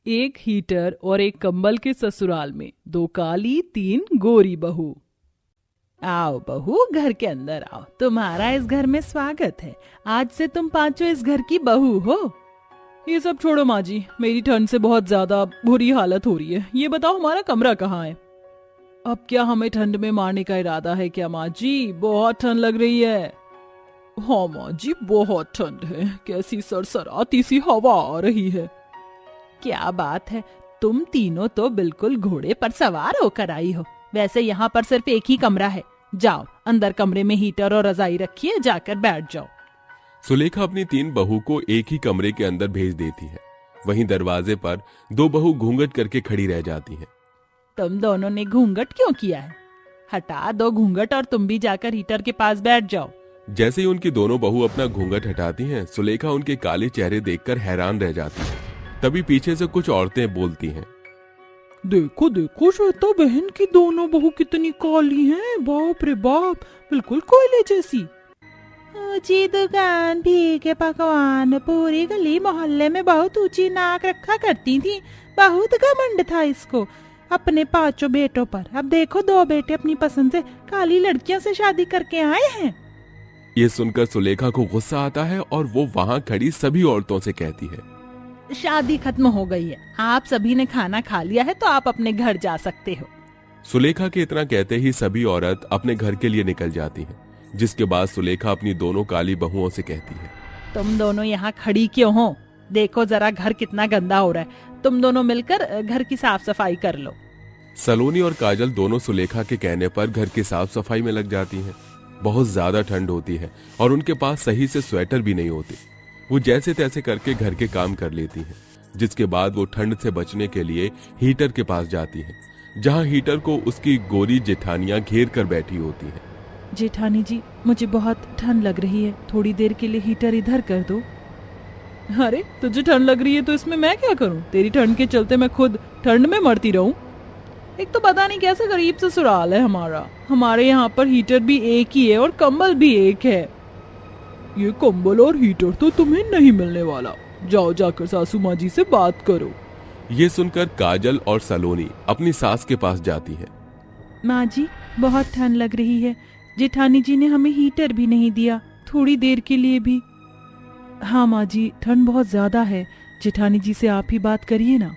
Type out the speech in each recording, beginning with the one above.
एक हीटर और एक कंबल के ससुराल में 2 काली 3 गोरी बहू। आओ बहू, घर के अंदर आओ। तुम्हारा इस घर में स्वागत है। आज से तुम पांचों इस घर की बहू हो। ये सब छोड़ो माँ जी, मेरी ठंड से बहुत ज्यादा बुरी हालत हो रही है। ये बताओ हमारा कमरा कहाँ है? अब क्या हमें ठंड में मारने का इरादा है क्या माँ जी? बहुत ठंड लग रही है। हाँ माँ जी, बहुत ठंड है। कैसी सरसराती सी हवा आ रही है। क्या बात है, तुम तीनों तो बिल्कुल घोड़े पर सवार होकर आई हो। वैसे यहाँ पर सिर्फ एक ही कमरा है। जाओ अंदर कमरे में हीटर और रजाई रखिए, जाकर बैठ जाओ। सुलेखा अपनी 3 बहू को एक ही कमरे के अंदर भेज देती है। वहीं दरवाजे पर 2 बहू घूंघट करके खड़ी रह जाती हैं। तुम दोनों ने घूंघट क्यों किया है? हटा दो घूंघट और तुम भी जाकर हीटर के पास बैठ जाओ। जैसे ही उनकी दोनों बहू अपना घूंघट हटाती हैं, सुलेखा उनके काले चेहरे देखकर हैरान रह जाती है। तभी पीछे से कुछ औरतें बोलती हैं, देखो देखो श्वेता बहन की दोनों बहू कितनी काली हैं। बाप रे बाप, बिल्कुल कोयले जैसी। ऊंची दुकान, भीगे पकवान, पूरी गली मोहल्ले में बहुत ऊंची नाक रखा करती थी। बहुत घमंड था इसको अपने 5 बेटों पर। अब देखो 2 बेटे अपनी पसंद से काली लड़कियों से शादी करके आए हैं। ये सुनकर सुलेखा को गुस्सा आता है और वो वहाँ खड़ी सभी औरतों से कहती है, शादी खत्म हो गई है। आप सभी ने खाना खा लिया है तो आप अपने घर जा सकते हो। सुलेखा के इतना कहते ही सभी औरत अपने घर के लिए निकल जाती हैं। जिसके बाद सुलेखा अपनी दोनों काली बहुओं से कहती है, तुम दोनों यहाँ खड़ी क्यों हो? देखो जरा घर कितना गंदा हो रहा है। तुम दोनों मिलकर घर की साफ सफाई कर लो। सलोनी और काजल दोनों सुलेखा के कहने पर घर की साफ सफाई में लग जाती हैं। बहुत ज्यादा ठंड होती है और उनके पास सही से स्वेटर भी नहीं होती। वो जैसे तैसे करके घर के काम कर लेती हैं। जिसके बाद वो ठंड से बचने के लिए हीटर के पास जाती है, जहाँ हीटर को उसकी गोरी जेठानियां घेर कर बैठी होती हैं। जेठानी जी, मुझे बहुत ठंड लग रही है, थोड़ी देर के लिए हीटर इधर कर दो। अरे तुझे ठंड लग रही है तो इसमें मैं क्या करूं? तेरी ठंड के चलते मैं खुद ठंड में मरती रहूं। एक तो पता नहीं कैसा गरीब ससुराल है हमारा। हमारे यहाँ पर हीटर भी एक ही है और कंबल भी एक है। ये कंबल और हीटर तो तुम्हें नहीं मिलने वाला। जाओ जाकर सासू माँ जी से बात करो। ये सुनकर काजल और सलोनी अपनी सास के पास जाती है। माँ जी, बहुत ठंड लग रही है। जेठानी जी ने हमें हीटर भी नहीं दिया, थोड़ी देर के लिए भी। हाँ माँ जी, ठंड बहुत ज्यादा है। जेठानी जी से आप ही बात करिए ना।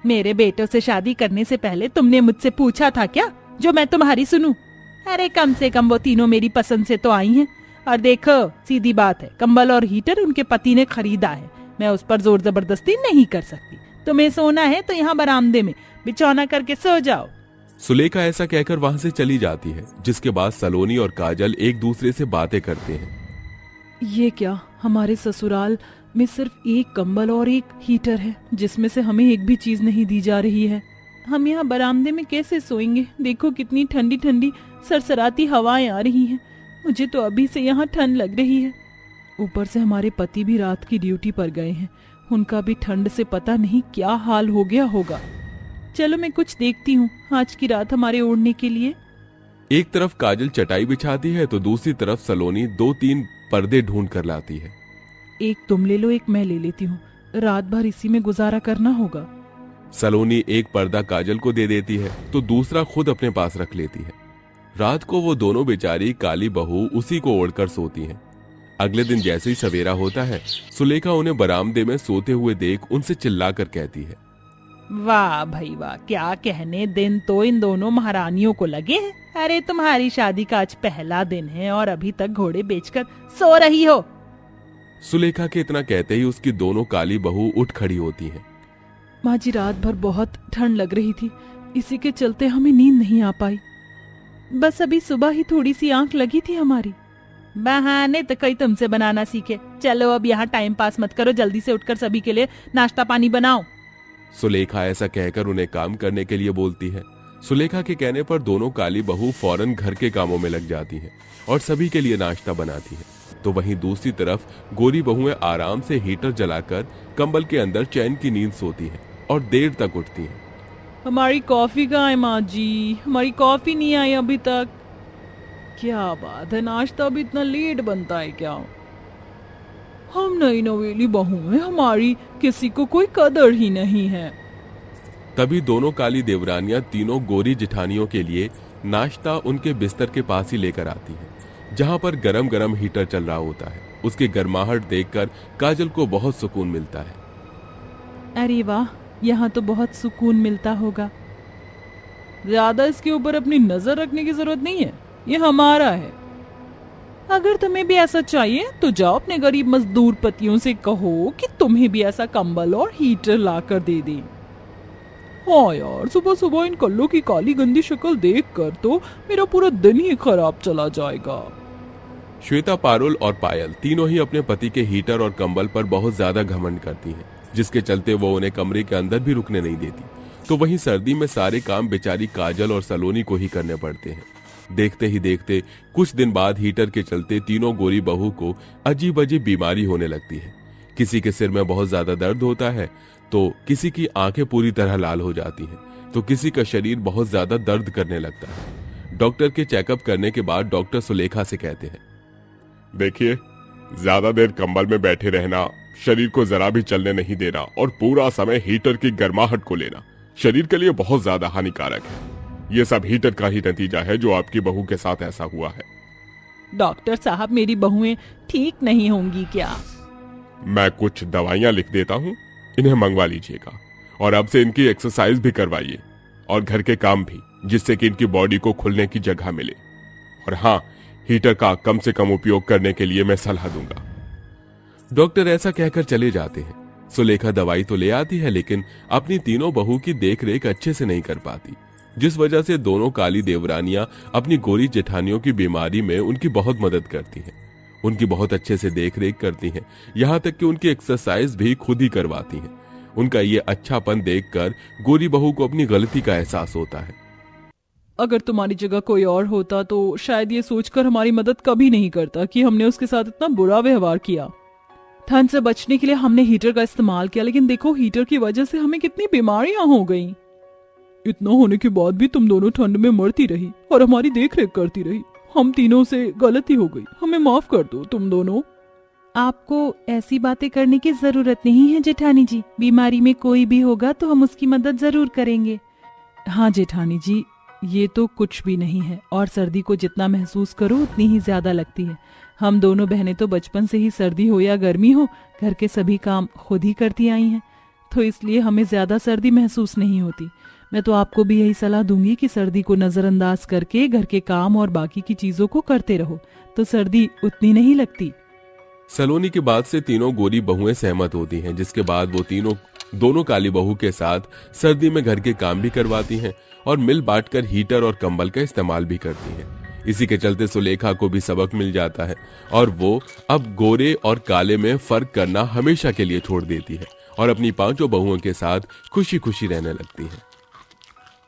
मेरे बेटों से शादी करने से पहले तुमने मुझसे पूछा था क्या जो मैं तुम्हारी सुनूं? अरे कम से कम वो तीनों मेरी पसंद से तो आई हैं। और देखो, सीधी बात है, कंबल और हीटर उनके पति ने खरीदा है। मैं उस पर जोर जबरदस्ती नहीं कर सकती। तुम्हें सोना है तो यहाँ बरामदे में बिछौना करके सो जाओ। सुलेखा ऐसा कहकर वहां से चली जाती है। जिसके बाद सलोनी और काजल एक दूसरे से बातें करते हैं। ये क्या, हमारे ससुराल में सिर्फ एक कंबल और एक हीटर है, जिसमें से हमें एक भी चीज नहीं दी जा रही है। हम यहाँ बरामदे में कैसे सोएंगे? देखो कितनी ठंडी ठंडी सरसराती हवाएं आ रही हैं। मुझे तो अभी से यहाँ ठंड लग रही है। ऊपर से हमारे पति भी रात की ड्यूटी पर गए हैं। उनका भी ठंड से पता नहीं क्या हाल हो गया होगा। चलो मैं कुछ देखती हूँ आज की रात हमारे ओढ़ने के लिए। एक तरफ काजल चटाई बिछाती है तो दूसरी तरफ सलोनी 2-3 पर्दे ढूंढ कर लाती है। एक तुम ले लो, एक मैं ले लेती हूँ। रात भर इसी में गुजारा करना होगा। सलोनी एक पर्दा काजल को दे देती है तो दूसरा खुद अपने पास रख लेती है। रात को वो दोनों बेचारी काली बहू उसी को ओढ़कर सोती हैं। अगले दिन जैसे ही सवेरा होता है, सुलेखा उन्हें बरामदे में सोते हुए देख उनसे चिल्लाकर कहती है, वाह भाई वाह, क्या कहने, दिन तो इन दोनों महारानियों को लगे हैं। अरे तुम्हारी शादी का आज पहला दिन है और अभी तक घोड़े बेचकर सो रही हो। सुलेखा के इतना कहते ही उसकी दोनों काली बहू उठ खड़ी होती हैं। माँ जी, रात भर बहुत ठंड लग रही थी, इसी के चलते हमें नींद नहीं आ पाई। बस अभी सुबह ही थोड़ी सी आंख लगी थी हमारी। बहाने तो कोई तुमसे बनाना सीखे। चलो अब यहाँ टाइम पास मत करो, जल्दी से उठकर सभी के लिए नाश्ता पानी बनाओ। सुलेखा ऐसा कहकर उन्हें काम करने के लिए बोलती है। सुलेखा के कहने पर दोनों काली बहू फौरन घर के कामों में लग जाती हैं और सभी के लिए नाश्ता बनाती हैं। तो वहीं दूसरी तरफ गोरी बहुएं आराम से हीटर जलाकर कंबल के अंदर चैन की नींद सोती हैं और देर तक उठती हैं। हमारी कॉफी कहाँ है माँ जी? हमारी कॉफी नहीं आई अभी तक। क्या बात है, नाश्ता भी इतना लेट बनता है क्या? हम नई नवेली बहू हैं, हमारी किसी को कोई कदर ही नहीं है। तभी दोनों काली देवरानियां तीनों गोरी जिठानियों के लिए नाश्ता उनके बिस्तर के पास ही लेकर आती हैं, जहां पर गरम गरम हीटर चल रहा होता है। उसकी गर्माहट देखकर काजल को बहुत सुकून मिलता है। अरे वाह, यहाँ तो बहुत सुकून मिलता होगा। ज्यादा इसके ऊपर अपनी नजर रखने की जरूरत नहीं है, ये हमारा है। अगर तुम्हें भी ऐसा चाहिए तो जाओ अपने गरीब मजदूर पतियों से कहो कि तुम्हें भी ऐसा कंबल और हीटर लाकर दे दें। हाँ यार, सुबह सुबह इन कल्लों की काली गंदी शक्ल देखकर तो मेरा पूरा दिन ही खराब चला जाएगा। श्वेता, पारुल और पायल तीनों ही अपने पति के हीटर और कंबल पर बहुत ज्यादा घमंड करती हैं, जिसके चलते वो उन्हें कमरे के अंदर भी रुकने नहीं देती। तो वहीं सर्दी में सारे काम बेचारी काजल और सलोनी को ही करने पड़ते हैं। देखते ही देखते कुछ दिन बाद हीटर के चलते तीनों गोरी बहू को अजीब अजीब बीमारी होने लगती है। किसी के सिर में बहुत ज्यादा दर्द होता है, तो किसी की आंखें पूरी तरह लाल हो जाती हैं, तो किसी का शरीर बहुत ज्यादा दर्द करने लगता है। डॉक्टर के चेकअप करने के बाद डॉक्टर सुलेखा से कहते हैं, देखिए, ज्यादा देर कंबल में बैठे रहना, शरीर को जरा भी चलने नहीं देना और पूरा समय हीटर की गर्माहट को लेना शरीर के लिए बहुत ज्यादा हानिकारक है। ये सब हीटर का ही नतीजा है जो आपकी बहू के साथ ऐसा हुआ है। डॉक्टर साहब, मेरी बहुएं ठीक नहीं होंगी क्या? मैं कुछ दवाइयां लिख देता हूँ, इन्हें मंगवा लीजिएगा और अब से इनकी एक्सरसाइज भी करवाइए और घर के काम भी, जिससे कि इनकी बॉडी को खुलने की जगह मिले। और हाँ, हीटर का कम से कम उपयोग करने के लिए मैं सलाह दूंगा। डॉक्टर ऐसा कहकर चले जाते हैं। सुलेखा दवाई तो ले आती है, लेकिन अपनी तीनों बहू की देखरेख अच्छे से नहीं कर पाती, जिस वजह से दोनों काली देवरानियां अपनी गोरी जेठानियों की बीमारी में उनकी बहुत मदद करती हैं। उनकी बहुत अच्छे से देखरेख करती हैं, यहाँ तक कि उनकी एक्सरसाइज भी खुद ही करवाती हैं। उनका ये अच्छापन देखकर गोरी बहू को अपनी गलती का एहसास होता है। अगर तुम्हारी जगह कोई और होता तो शायद ये सोचकर हमारी मदद कभी नहीं करता कि हमने उसके साथ इतना बुरा व्यवहार किया। ठंड से बचने के लिए हमने हीटर का इस्तेमाल किया, लेकिन देखो हीटर की वजह से हमें कितनी बीमारियां हो गईं। इतना होने के बाद भी तुम दोनों ठंड में मरती रही और हमारी देखरेख करती रही। हम तीनों से गलती हो गई, हमें माफ कर दो तुम दोनों। आपको ऐसी बातें करने की जरूरत नहीं है जेठानी जी। बीमारी में कोई भी होगा तो हम उसकी मदद जरूर करेंगे। हाँ जेठानी जी, ये तो कुछ भी नहीं है, और सर्दी को जितना महसूस करो उतनी ही ज्यादा लगती है। हम दोनों बहनें तो बचपन से ही सर्दी हो या गर्मी हो घर के सभी काम खुद ही करती आई हैं, तो इसलिए हमें ज्यादा सर्दी महसूस नहीं होती। मैं तो आपको भी यही सलाह दूंगी कि सर्दी को नजरअंदाज करके घर के काम और बाकी की चीजों को करते रहो, तो सर्दी उतनी नहीं लगती। सलोनी की बात से तीनों गोरी बहुएं सहमत होती हैं, जिसके बाद वो दोनों काली बहू के साथ सर्दी में घर के काम भी करवाती हैं और मिल बांटकर हीटर और कंबल का इस्तेमाल भी करती हैं। इसी के चलते सुलेखा को भी सबक मिल जाता है और वो अब गोरे और काले में फर्क करना हमेशा के लिए छोड़ देती है और अपनी पांचों बहुओं के साथ खुशी खुशी रहने लगती है।